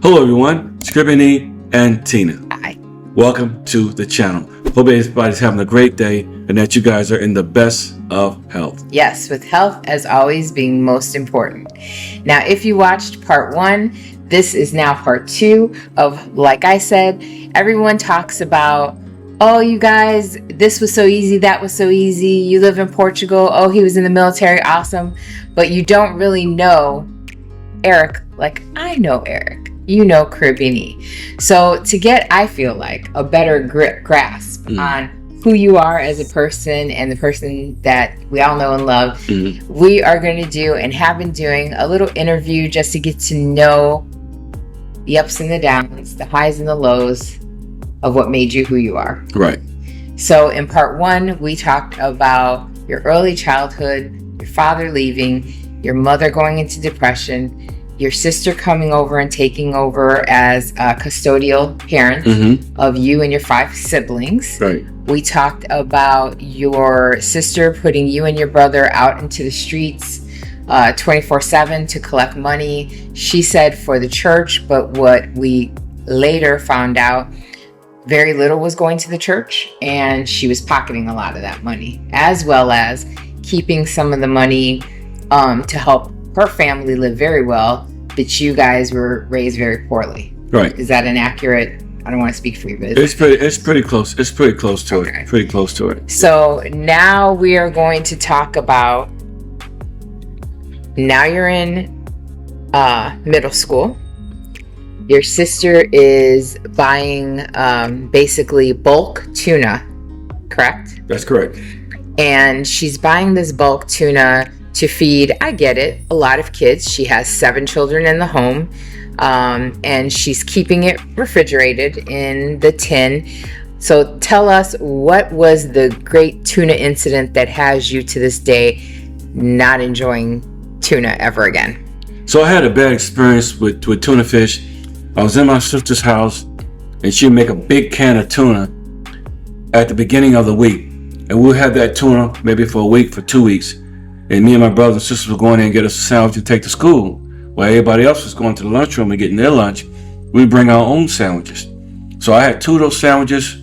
Hello everyone, Scribbany and Tina. Hi. Welcome to the channel. Hope everybody's having a great day and that you guys are in the best of health. Yes, with health as always being most important. Now, if you watched part 1, this is now part 2 of, like I said, everyone talks about, oh, you guys, this was so easy, that was so easy. You live in Portugal. Oh, he was in the military. Awesome. But you don't really know Eric like I know Eric. You know Caribbean. So to get, I feel like, a better grasp on who you are as a person and the person that we all know and love, we are going to do and have been doing a little interview just to get to know the ups and the downs, the highs and the lows of what made you who you are. Right. So in part 1, we talked about your early childhood, your father leaving, your mother going into depression, your sister coming over and taking over as a custodial parent of you and your 5 siblings. Right. We talked about your sister putting you and your brother out into the streets 24/7 to collect money. She said for the church, but what we later found out, very little was going to the church, and she was pocketing a lot of that money, as well as keeping some of the money to help her family live very well, but you guys were raised very poorly. Right. Is that inaccurate? I don't want to speak for you, but it's pretty close. It's pretty close to it. Pretty close to it. So now we are going to talk about, now you're in middle school. Your sister is buying basically bulk tuna, correct? That's correct. And she's buying this bulk tuna to feed, I get it, a lot of kids. She has 7 children in the home, and she's keeping it refrigerated in the tin. So tell us, what was the great tuna incident that has you to this day not enjoying tuna ever again? So I had a bad experience with tuna fish. I was in my sister's house, and she'd make a big can of tuna at the beginning of the week. And we'll have that tuna maybe for a week, for 2 weeks. And me and my brothers and sisters would go in there and get us a sandwich to take to school. While everybody else was going to the lunchroom and getting their lunch, we'd bring our own sandwiches. So I had 2 of those sandwiches,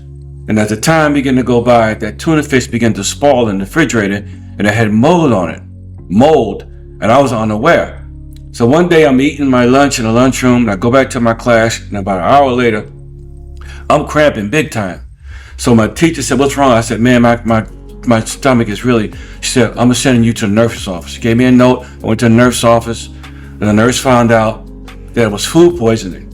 and as the time began to go by, that tuna fish began to spoil in the refrigerator, and it had mold on it. Mold, and I was unaware. So one day I'm eating my lunch in the lunchroom, and I go back to my class, and about an hour later, I'm cramping big time. So my teacher said, "What's wrong?" I said, "Man, my stomach is really," she said, "I'm sending you to the nurse's office." She gave me a note. I went to the nurse's office, and the nurse found out that it was food poisoning.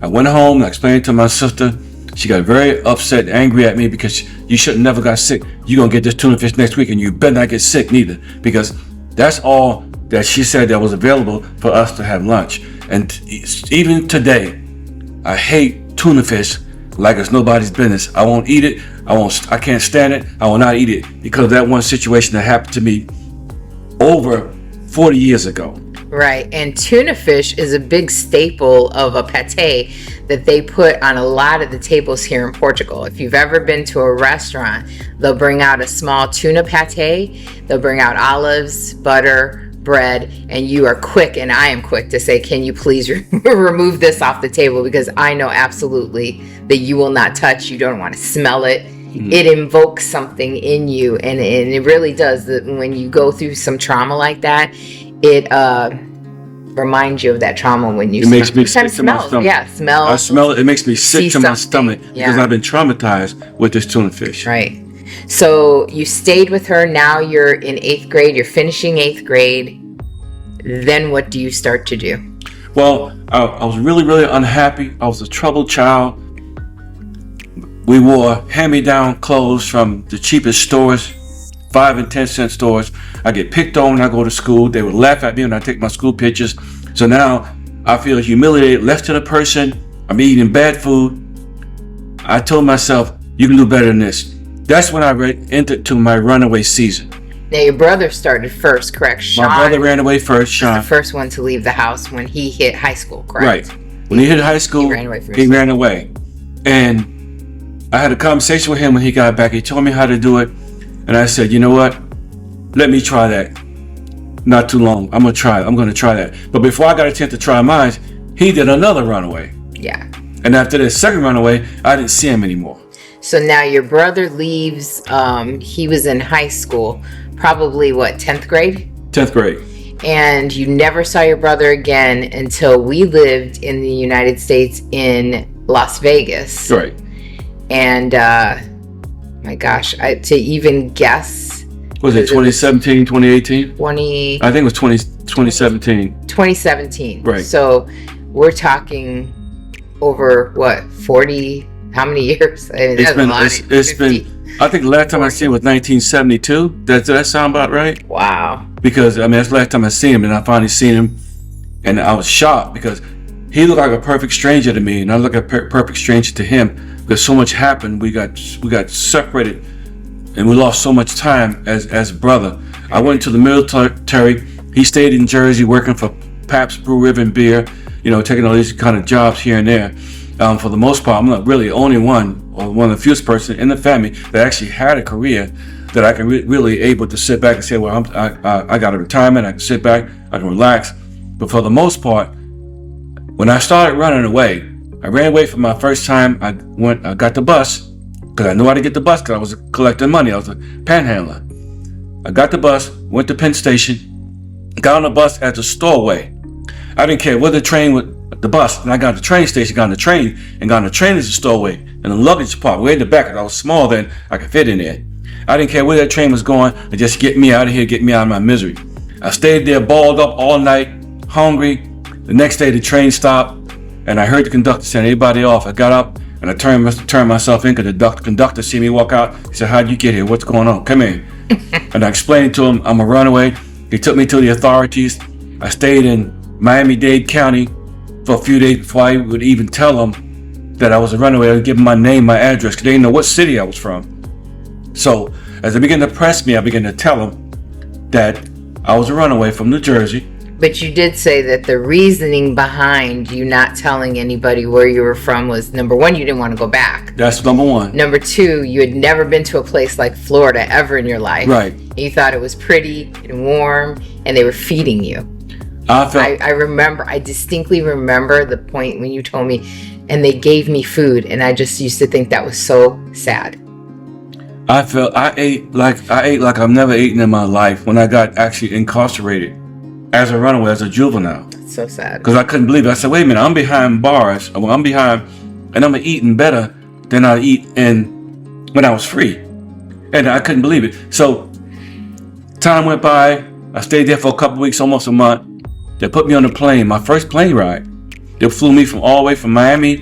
I went home and I explained it to my sister. She got very upset and angry at me because you should have never got sick. You're going to get this tuna fish next week, and you better not get sick neither, because that's all that she said that was available for us to have lunch. And even today, I hate tuna fish like it's nobody's business. I won't eat it. I can't stand it. I will not eat it because of that one situation that happened to me over 40 years ago. Right, and tuna fish is a big staple of a pate that they put on a lot of the tables here in Portugal. If you've ever been to a restaurant, they'll bring out a small tuna pate, they'll bring out olives, butter, bread, and you are quick, and I am quick to say, can you please remove this off the table, because I know absolutely that you will not touch, you don't want to smell it. It invokes something in you, and it really does. That when you go through some trauma like that, it reminds you of that trauma when you. It makes me sick to my stomach. Yeah, smell. I smell it. It makes me sick to my stomach because I've been traumatized with this tuna fish. Right. So you stayed with her. Now you're in 8th grade. You're finishing 8th grade. Then what do you start to do? Well, I was really, really unhappy. I was a troubled child. We wore hand-me-down clothes from the cheapest stores, 5 and 10 cent stores. I get picked on when I go to school. They would laugh at me when I take my school pictures. So now I feel humiliated, left to the person. I'm eating bad food. I told myself, you can do better than this. That's when I entered to my runaway season. Now your brother started first, correct? Sean, my brother ran away first, Sean. Was the first one to leave the house when he hit high school, correct? Right. When he hit high school, he ran away first. He ran away. And I had a conversation with him when he got back. He told me how to do it. And I said, you know what? Let me try that. Not too long. I'm going to try that. But before I got a chance to try mine, he did another runaway. Yeah. And after the second runaway, I didn't see him anymore. So now your brother leaves. He was in high school, probably what, 10th grade? 10th grade. And you never saw your brother again until we lived in the United States in Las Vegas. Right. And my gosh, to even guess. Was it 2017, 2018? 20. I think it was 2017. 2017. Right. So we're talking over what, 40? How many years? I mean, it's been. I think the last time I seen him was 1972. Does that sound about right? Wow. Because I mean, that's the last time I seen him, and I finally seen him, and I was shocked because he looked like a perfect stranger to me, and I looked like a perfect stranger to him because so much happened. We got separated, and we lost so much time as a brother. I went to the military. He stayed in Jersey working for Pabst Blue Ribbon Beer, taking all these kind of jobs here and there. For the most part, I'm not really the only one, or one of the few person in the family that actually had a career that I can really able to sit back and say, well, I got a retirement, I can sit back, I can relax. But for the most part, when I started running away, I ran away from my first time. I got the bus because I knew how to get the bus because I was collecting money. I was a panhandler. I got the bus, went to Penn Station, got on the bus at the Storeway. I didn't care whether the train was the bus, and I got to the train station, got on the train, and got on the train as the Storeway, and the luggage part way in the back, because I was small then, I could fit in there. I didn't care where that train was going, and just get me out of here, get me out of my misery. I stayed there balled up all night, hungry. The next day the train stopped, and I heard the conductor send everybody off. I got up, and I turned myself in, because the conductor see me walk out. He said, how'd you get here? What's going on? Come in. And I explained to him, I'm a runaway. He took me to the authorities. I stayed in Miami-Dade County for a few days before I would even tell them that I was a runaway. I would give them my name, my address, because they didn't know what city I was from. So as they began to press me, I began to tell them that I was a runaway from New Jersey. But you did say that the reasoning behind you not telling anybody where you were from was, number one, you didn't want to go back. That's number one. Number two, you had never been to a place like Florida ever in your life. Right. And you thought it was pretty and warm, and they were feeding you. I distinctly remember the point when you told me, and they gave me food, and I just used to think that was so sad. I ate like I've never eaten in my life when I got actually incarcerated as a runaway, as a juvenile. That's so sad. Because I couldn't believe it. I said, wait a minute, I'm behind bars. I'm behind, and I'm eating better than I eat when I was free. And I couldn't believe it. So time went by. I stayed there for a couple of weeks, almost a month. They put me on the plane, my first plane ride. They flew me all the way from Miami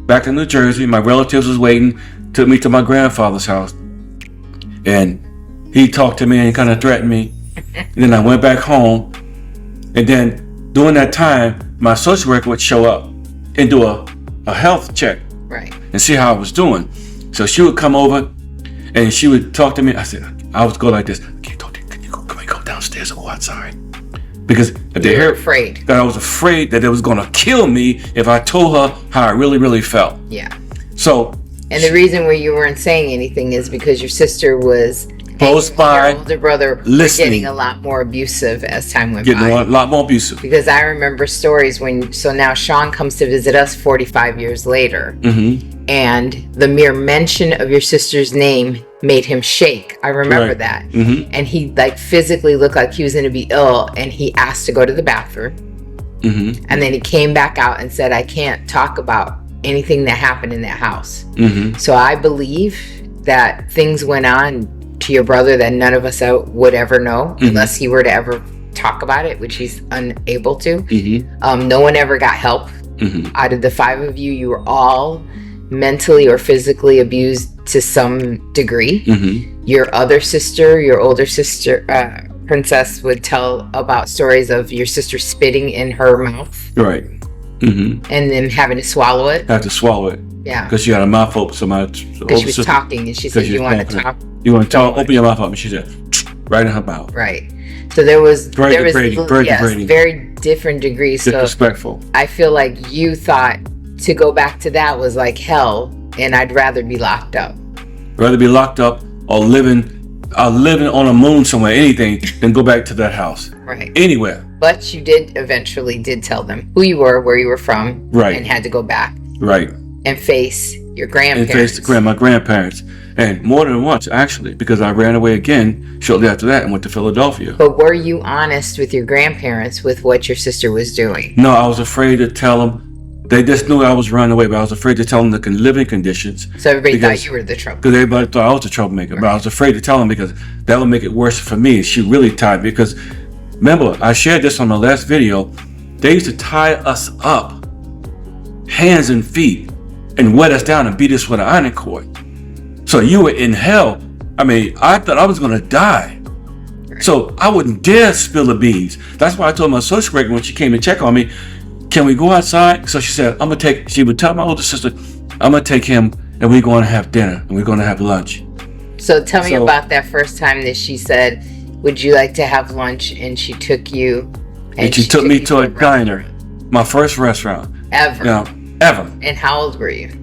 back to New Jersey. My relatives was waiting, took me to my grandfather's house. And he talked to me and kind of threatened me. And then I went back home. And then during that time, my social worker would show up and do a health check. Right. And see how I was doing. So she would come over and she would talk to me. I would go like this. Can you go downstairs or go outside? Because if they heard afraid that I was afraid that it was going to kill me if I told her how I really, really felt. Yeah. So. And the reason why you weren't saying anything is because your sister was close by. Your older brother was getting a lot more abusive as time went by. Getting a lot more abusive. Because I remember stories so now Sean comes to visit us 45 years later. Mm-hmm. And the mere mention of your sister's name made him shake. I remember that. Mm-hmm. And he physically looked like he was going to be ill, and he asked to go to the bathroom. Mm-hmm. And then he came back out and said, I can't talk about anything that happened in that house. Mm-hmm. So I believe that things went on to your brother that none of us would ever know, mm-hmm. unless he were to ever talk about it, which he's unable to. Mm-hmm. No one ever got help. Mm-hmm. Out of the five of you, you were all mentally or physically abused to some degree. Mm-hmm. Your other sister, your older sister, Princess, would tell about stories of your sister spitting in her mouth. Right. Mm-hmm. And then having to swallow it. Have to swallow it. Yeah. Because she had a mouth open. Because she was talking, and she said, you want to talk? You want to talk? Open your mouth up. And she said, right in her mouth. Right. So there was very degrading. Very different degrees. Disrespectful. So I feel like you thought to go back to that was like hell, and I'd rather be locked up. Rather be locked up or living on a moon somewhere, anything, than go back to that house. Right. Anywhere. But you did eventually tell them who you were, where you were from, Right. and had to go back. Right. And face your grandparents. And face my grandparents. And more than once, actually, because I ran away again shortly after that and went to Philadelphia. But were you honest with your grandparents with what your sister was doing? No, I was afraid to tell them. They just knew I was running away, but I was afraid to tell them the living conditions. So everybody thought you were the trouble. Because everybody thought I was the troublemaker. Right. But I was afraid to tell them because that would make it worse for me. She really tied me. Because remember, I shared this on my last video. They used to tie us up, hands and feet, and wet us down and beat us with an ironing cord. So you were in hell. I mean, I thought I was going to die. Right. So I wouldn't dare spill the beans. That's why I told my social worker when she came to check on me, can we go outside? So she said, she would tell my older sister, I'm going to take him and we're going to have dinner and we're going to have lunch. So tell me about that first time that she said, would you like to have lunch? And she took you. And she took me to a diner. My first restaurant. Ever? You know, ever. And how old were you?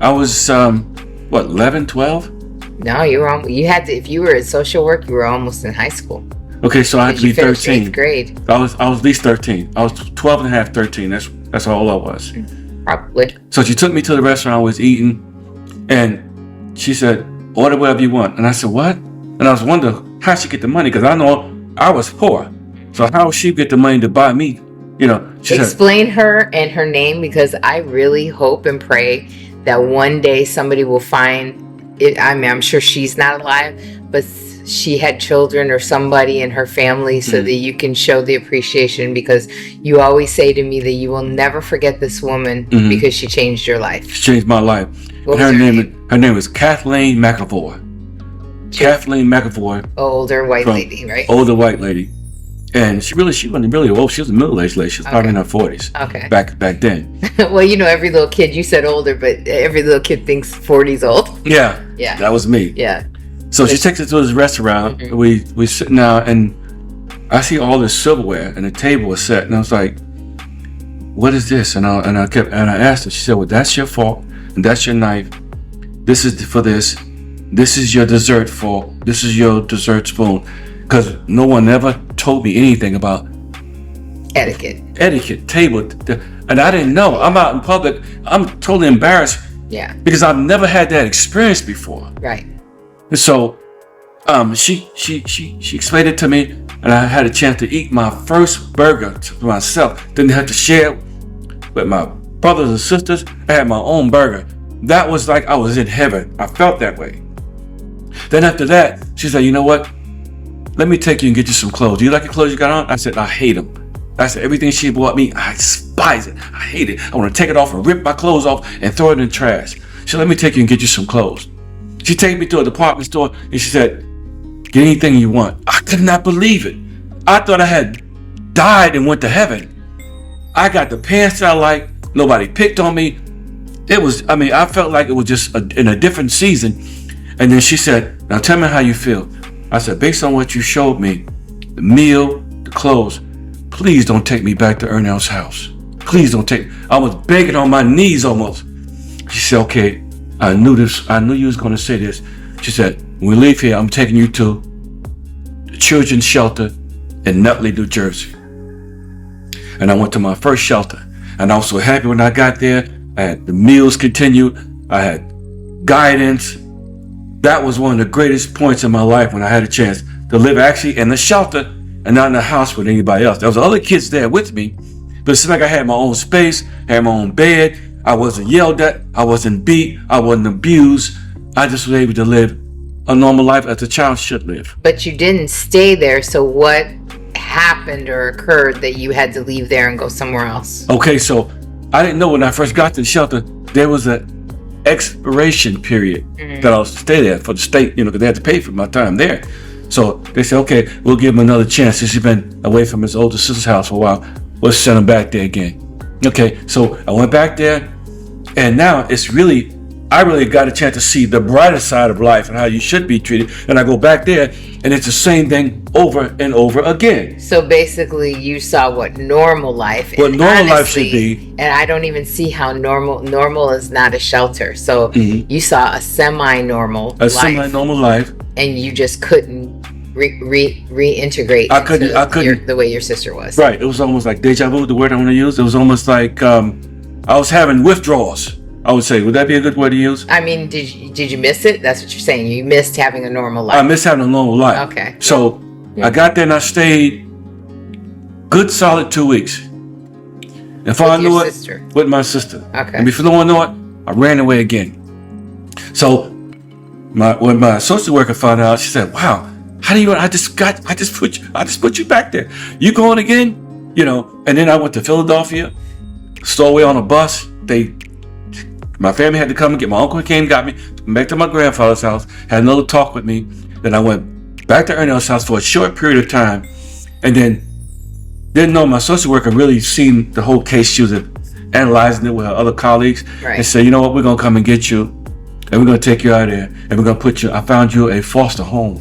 I was, 11, 12? No, you had to, if you were in social work, you were almost in high school. Okay, so I had to be 13. 8th grade. I was at least 13. I was 12 and a half, 13. That's all I was. Probably. So she took me to the restaurant I was eating, and she said, order whatever you want. And I said, what? And I was wondering how she get the money, because I know I was poor. So how would she get the money to buy me? You know, explain her and her name, because I really hope and pray that one day somebody will find it. I mean, I'm sure she's not alive, but she had children or somebody in her family so that you can show the appreciation, because you always say to me that you will never forget this woman because she changed your life. She changed my life. Her name was Kathleen McAvoy. Kathleen McAvoy. Older white lady, right? Older white lady. And she wasn't really old. She was a middle-aged lady. She was probably in her 40s. Okay. Back then. Well, you know, every little kid, you said older, but every little kid thinks 40's old. Yeah. Yeah. That was me. Yeah. So she takes us to this restaurant. We sitting down, and I see all this silverware, and the table was set, and I was like, "What is this?" And I asked her. She said, "Well, that's your fork, and that's your knife. This is for this. This is your dessert fork. This is your dessert spoon." Because no one ever told me anything about etiquette, table, and I didn't know. I'm out in public. I'm totally embarrassed. Yeah. Because I've never had that experience before. Right. And so, she explained it to me, and I had a chance to eat my first burger to myself. Didn't have to share with my brothers and sisters. I had my own burger. That was like I was in heaven. I felt that way. Then after that, she said, "You know what? Let me take you and get you some clothes. Do you like the clothes you got on?" I said, "I hate them." I said, "Everything she bought me, I despise it. I hate it. I want to take it off and rip my clothes off and throw it in the trash." She said, "Let me take you and get you some clothes." She took me to a department store and she said, "Get anything you want." I could not believe it. I thought I had died and went to heaven. I got the pants that I liked. Nobody picked on me. I felt like it was just in a different season. And then she said, "Now tell me how you feel." I said, "Based on what you showed me, the meal, the clothes, please don't take me back to Ernell's house. Please don't take." I was begging on my knees almost. She said, "Okay, I knew you was going to say this." She said, "When we leave here, I'm taking you to the children's shelter in Nutley, New Jersey." And I went to my first shelter. And I was so happy when I got there. I had the meals continued. I had guidance. That was one of the greatest points in my life when I had a chance to live actually in the shelter and not in the house with anybody else. There was other kids there with me, but it seemed like I had my own space, had my own bed. I wasn't yelled at. I wasn't beat. I wasn't abused. I just was able to live a normal life as a child should live. But you didn't stay there, so what happened or occurred that you had to leave there and go somewhere else? Okay, so I didn't know when I first got to the shelter, there was an expiration period that I was to stay there for the state, because they had to pay for my time there. So they said, "Okay, we'll give him another chance since he's been away from his older sister's house for a while. We'll send him back there again." Okay, so I went back there, and now I really got a chance to see the brighter side of life and how you should be treated. And I go back there, and it's the same thing over and over again. So basically, you saw what normal life, life should be. And I don't even see how normal is not a shelter. So you saw a semi-normal life. Semi-normal life. And you just couldn't reintegrate I couldn't. the way your sister was. Right. It was almost like deja vu, the word I want to use. It was almost like I was having withdrawals, I would say. Would that be a good word to use? I mean, did you miss it? That's what you're saying. You missed having a normal life. I miss having a normal life. Okay. So I got there and I stayed good solid 2 weeks. If I knew it, sister. with my sister. Okay. And before no one knew it, I ran away again. So when my social worker found out, she said, "Wow, how do you? I just put you back there. You going again? You know?" And then I went to Philadelphia, stowed away on a bus. My family had to come and get my uncle came, got me back to my grandfather's house, had another talk with me. Then I went back to Ernest's house for a short period of time, and then didn't know my social worker really seen the whole case. She was analyzing it with her other colleagues, right. And said, "You know what? We're gonna come and get you, and we're gonna take you out of there, and we're gonna put you. I found you a foster home,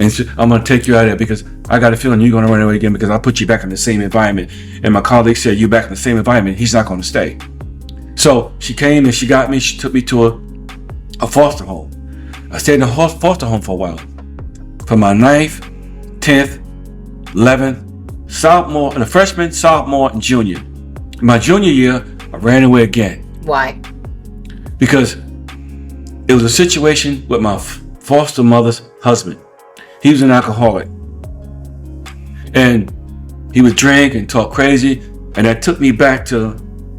and so I'm gonna take you out of there because I got a feeling you're gonna run away again because I put you back in the same environment." And my colleague said, "You back in the same environment? He's not gonna stay." So she came and she got me. She took me to a foster home. I stayed in a foster home for a while, for my 9th, 10th, 11th. Sophomore, and a freshman, sophomore, and junior. In my junior year, I ran away again. Why? Because it was a situation with my foster mother's husband. He was an alcoholic. And he would drink and talk crazy. And that took me back to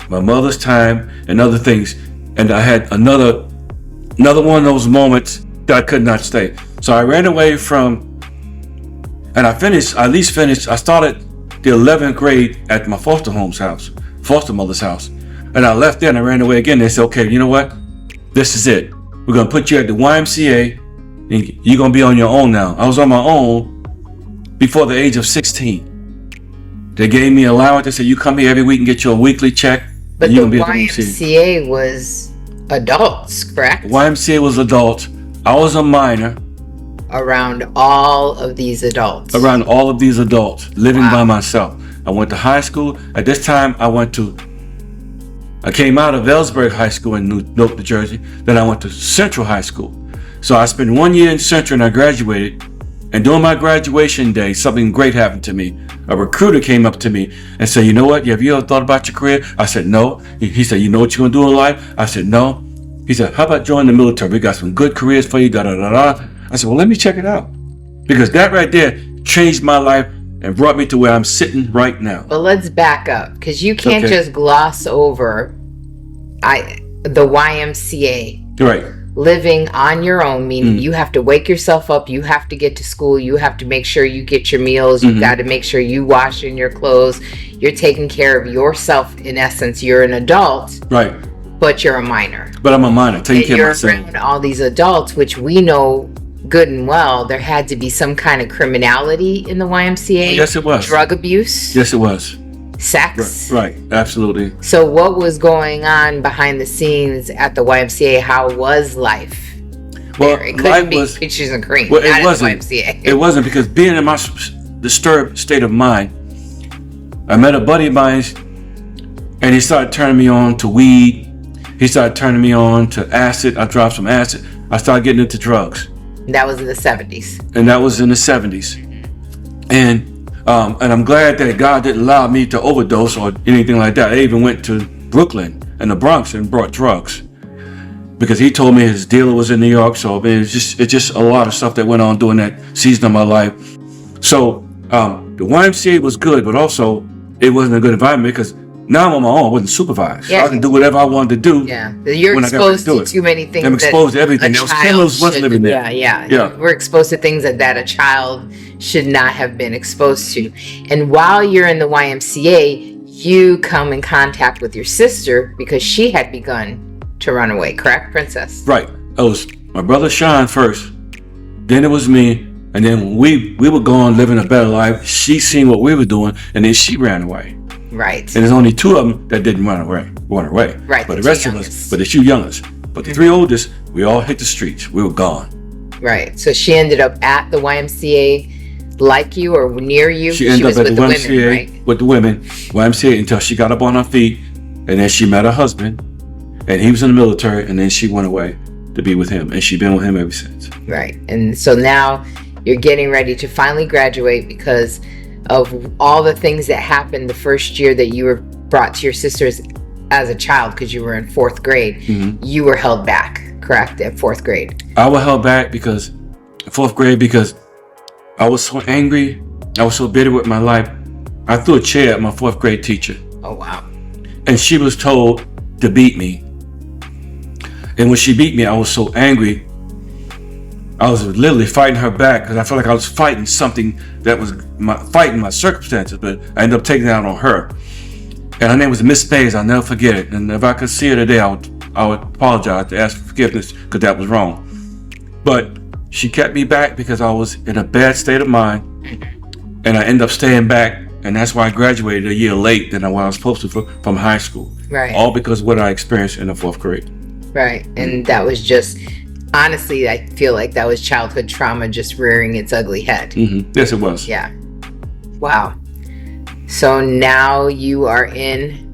my mother's time and other things. And I had another one of those moments that I could not stay. So I ran away from, and I started the 11th grade at my foster mother's house. And I left there and I ran away again. They said, "Okay, you know what? This is it. We're going to put you at the YMCA and you're going to be on your own now." I was on my own before the age of 16. They gave me allowance. They said, "You come here every week and get your weekly check." But and the you're gonna be at YMCA was adults, correct? YMCA was adults. I was a minor. Around all of these adults. Living by myself. I went to high school. At this time, I came out of Ellsberg High School in Newark, New Jersey. Then I went to Central High School. So I spent 1 year in Central and I graduated. And during my graduation day, something great happened to me. A recruiter came up to me and said, "You know what? Have you ever thought about your career?" I said, "No." He said, "You know what you're going to do in life?" I said, "No." He said, "How about joining the military? We got some good careers for you, da-da-da-da." I said, "Well, let me check it out." Because that right there changed my life and brought me to where I'm sitting right now. But let's back up, because you can't just gloss over the YMCA. Right. Living on your own, meaning you have to wake yourself up, you have to get to school, you have to make sure you get your meals, you got to make sure you wash in your clothes, you're taking care of yourself. In essence, you're an adult. Right. But you're a minor. But I'm a minor, taking care of myself. You're around all these adults, which we know good and well, there had to be some kind of criminality in the YMCA. Yes, it was. Drug abuse. Yes, it was. Sex. Right, absolutely. So what was going on behind the scenes at the YMCA? How was life? Well, it couldn't be peaches and cream. Well, it wasn't. At the YMCA. It wasn't, because being in my disturbed state of mind, I met a buddy of mine, and he started turning me on to weed. He started turning me on to acid. I dropped some acid. I started getting into drugs. That was in the 70s. And that was in the 70s. And I'm glad that God didn't allow me to overdose or anything like that. I even went to Brooklyn and the Bronx and brought drugs, because he told me his dealer was in New York. So it's just a lot of stuff that went on during that season of my life. So the YMCA was good, but also it wasn't a good environment, because now I'm on my own. I wasn't supervised. Yeah. I can do whatever I wanted to do. Yeah, you're exposed to too many things. I'm exposed to everything. There was 10 of us living there. Yeah. We're exposed to things that a child should not have been exposed to. And while you're in the YMCA, you come in contact with your sister because she had begun to run away, correct, Princess? Right. It was my brother Sean first, then it was me, and then we were going living a better life. She seen what we were doing, and then she ran away. Right. And there's only 2 of them that didn't run away. Right. But the rest of us, but the 2 youngest, but the 3 oldest, we all hit the streets. We were gone. Right. So she ended up at the YMCA, like you or near you. She ended up at the YMCA with the women, YMCA, until she got up on her feet, and then she met her husband, and he was in the military, and then she went away to be with him, and she's been with him ever since. Right. And so now You're getting ready to finally graduate because of all the things that happened the first year that you were brought to your sisters as a child, because you were in 4th grade. You were held back, correct, at 4th grade? I was held back because 4th grade, because I was so angry. I was so bitter with my life. I threw a chair at my 4th grade teacher. Oh, wow. And she was told to beat me. And when she beat me, I was so angry. I was literally fighting her back because I felt like I was fighting something that was fighting my circumstances, but I ended up taking it out on her. And her name was Miss Bays. I'll never forget it. And if I could see her today, I would apologize to ask for forgiveness because that was wrong. But she kept me back because I was in a bad state of mind, and I ended up staying back, and that's why I graduated a year late than what I was supposed to from high school. Right. All because of what I experienced in the 4th grade. Right. And that was just, honestly, I feel like that was childhood trauma just rearing its ugly head. Yes, it was. Yeah. Wow. So now you are in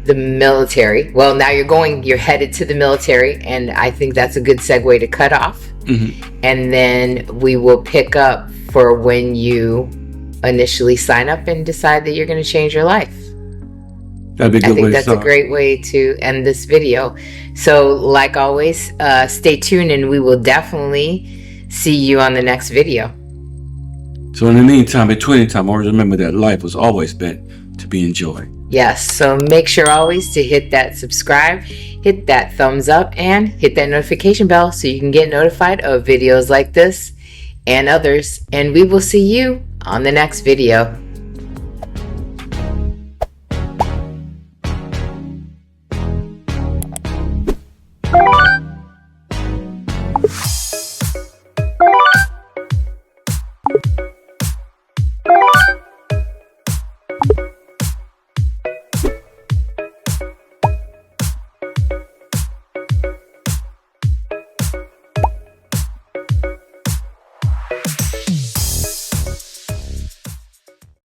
the military. Well, now you're headed to the military, and I think that's a good segue to cut off. And then we will pick up for when you initially sign up and decide that you're going to change your life. That'd be a good way to start. I think that's a great way to end this video. So, like always, stay tuned, and we will definitely see you on the next video. So in the meantime, between the time, always remember that life was always meant to be enjoyed. Yes, so make sure always to hit that subscribe, hit that thumbs up, and hit that notification bell so you can get notified of videos like this and others. And we will see you on the next video.